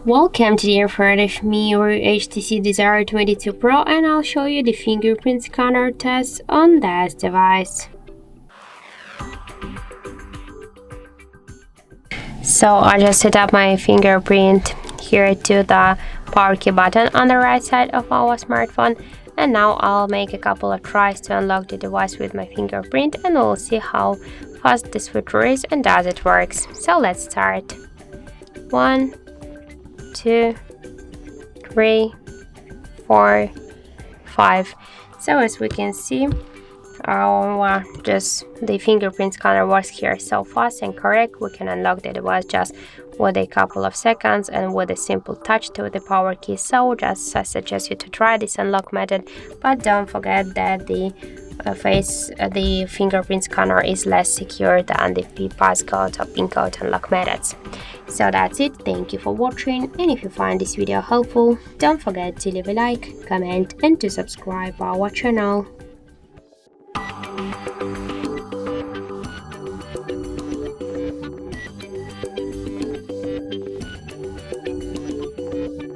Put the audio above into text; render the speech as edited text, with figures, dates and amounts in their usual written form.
Welcome to the front of me, your HTC Desire 22 Pro, and I'll show you the fingerprint scanner test on this device. So I just set up my fingerprint here to the power key button on the right side of our smartphone, and now I'll make a couple of tries to unlock the device with my fingerprint, and we'll see how fast this feature is and does it works. So let's start. 1, 2, 3, 4, 5. So as we can see, just the fingerprint scanner works here so fast and correct. We can unlock the device just with a couple of seconds and with a simple touch to the power key. So I suggest you to try this unlock method, but don't forget that the fingerprint scanner is less secure than the passcode or pin code unlock methods. So that's it. Thank you for watching, and if you find this video helpful, don't forget to leave a like, comment and to subscribe our channel.